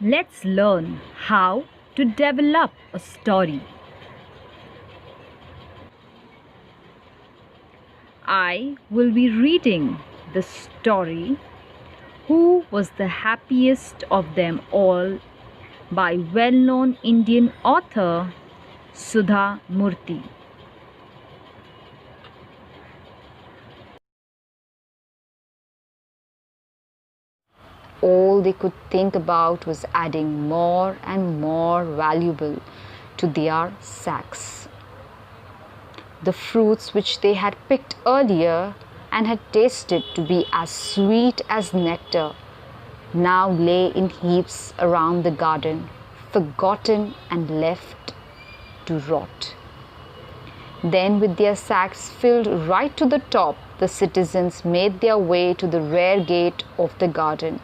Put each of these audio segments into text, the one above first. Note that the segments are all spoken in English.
Let's learn how to develop a story. I will be reading the story Who Was the Happiest of Them All by well known Indian author Sudha Murthy. All they could think about was adding more and more valuable to their sacks. The fruits which they had picked earlier and had tasted to be as sweet as nectar now lay in heaps around the garden, forgotten and left to rot. Then, with their sacks filled right to the top, the citizens made their way to the rear gate of the garden,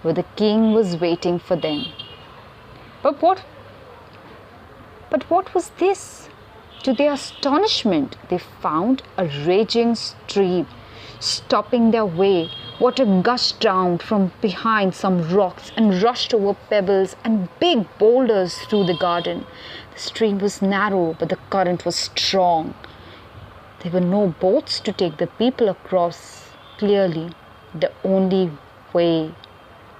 where the king was waiting for them. But what was this? To their astonishment, they found a raging stream stopping their way. Water gushed down from behind some rocks and rushed over pebbles and big boulders through the garden. The stream was narrow, but the current was strong. There were no boats to take the people across. Clearly, the only way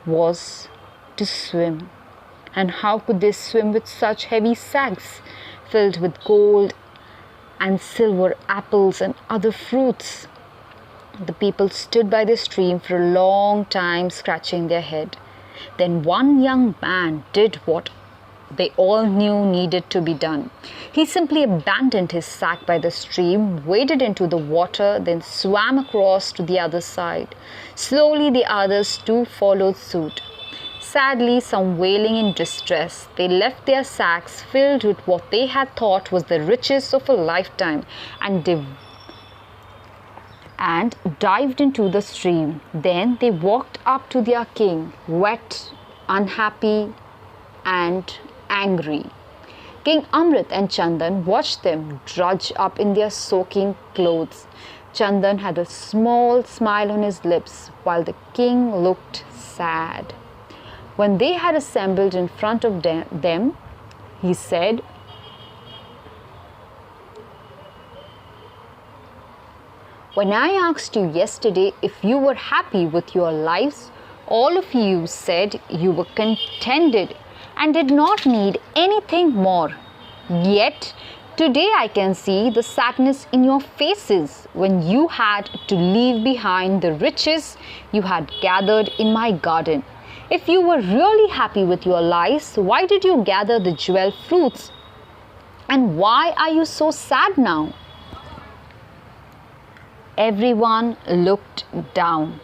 was to swim. And how could they swim with such heavy sacks filled with gold and silver, apples and other fruits? The people stood by the stream for a long time, scratching their head. Then one young man did what they all knew needed to be done. He simply abandoned his sack by the stream, waded into the water, then swam across to the other side. Slowly the others too followed suit. Sadly, some wailing in distress, they left their sacks filled with what they had thought was the riches of a lifetime and dived into the stream. Then they walked up to their king, wet, unhappy, and angry. King Amrit and Chandan watched them drudge up in their soaking clothes. Chandan had a small smile on his lips, while the king looked sad. When they had assembled in front of them, he said, "When I asked you yesterday if you were happy with your lives, all of you said you were contented and did not need anything more. Yet, today I can see the sadness in your faces when you had to leave behind the riches you had gathered in my garden. If you were really happy with your lives, why did you gather the jewel fruits? And why are you so sad now?" Everyone looked down,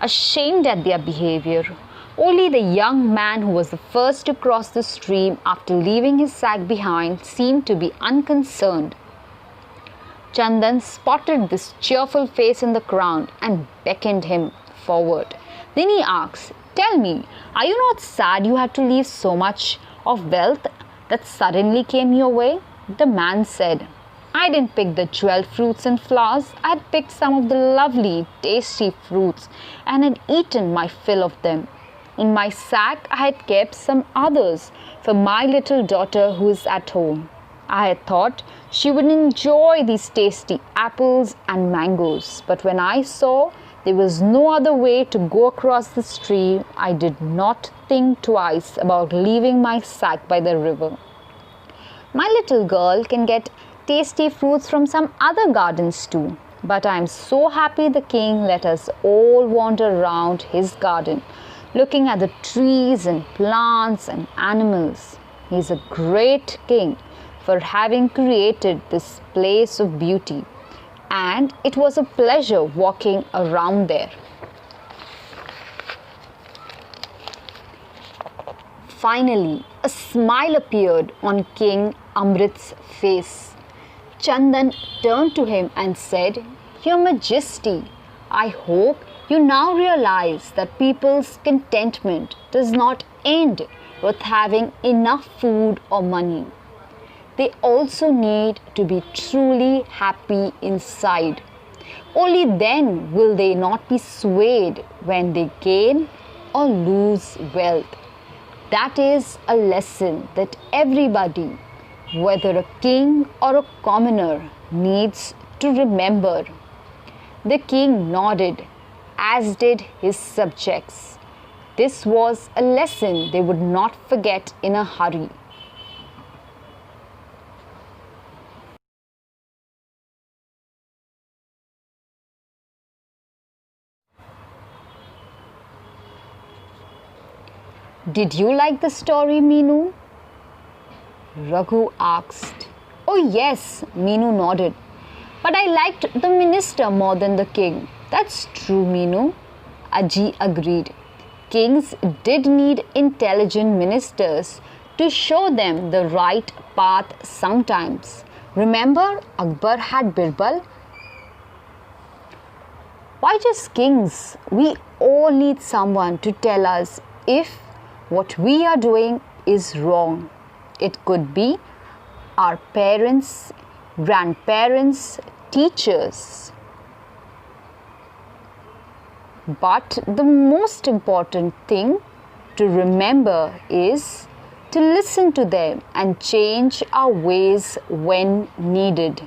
ashamed at their behavior. Only the young man who was the first to cross the stream after leaving his sack behind seemed to be unconcerned. Chandan spotted this cheerful face in the crowd and beckoned him forward. Then he asked, "Tell me, are you not sad you had to leave so much of wealth that suddenly came your way?" The man said, "I didn't pick the jeweled fruits and flowers. I had picked some of the lovely, tasty fruits and had eaten my fill of them. In my sack, I had kept some others for my little daughter who is at home. I had thought she would enjoy these tasty apples and mangoes, but when I saw there was no other way to go across the stream, I did not think twice about leaving my sack by the river. My little girl can get tasty fruits from some other gardens too. But I am so happy the king let us all wander around his garden, looking at the trees and plants and animals. He is a great king for having created this place of beauty, and it was a pleasure walking around there." Finally, a smile appeared on King Amrit's face. Chandan turned to him and said, "Your Majesty, I hope you now realize that people's contentment does not end with having enough food or money. They also need to be truly happy inside. Only then will they not be swayed when they gain or lose wealth. That is a lesson that everybody, whether a king or a commoner, needs to remember. The king nodded, as did his subjects. This was a lesson they would not forget in a hurry. Did you like the story, Meenu? Raghu asked. Oh, yes, Meenu nodded. But I liked the minister more than the king. That's true, Meenu. Aji agreed. Kings did need intelligent ministers to show them the right path sometimes. Remember, Akbar had Birbal? Why just kings? We all need someone to tell us if what we are doing is wrong. It could be our parents, grandparents, teachers. But the most important thing to remember is to listen to them and change our ways when needed.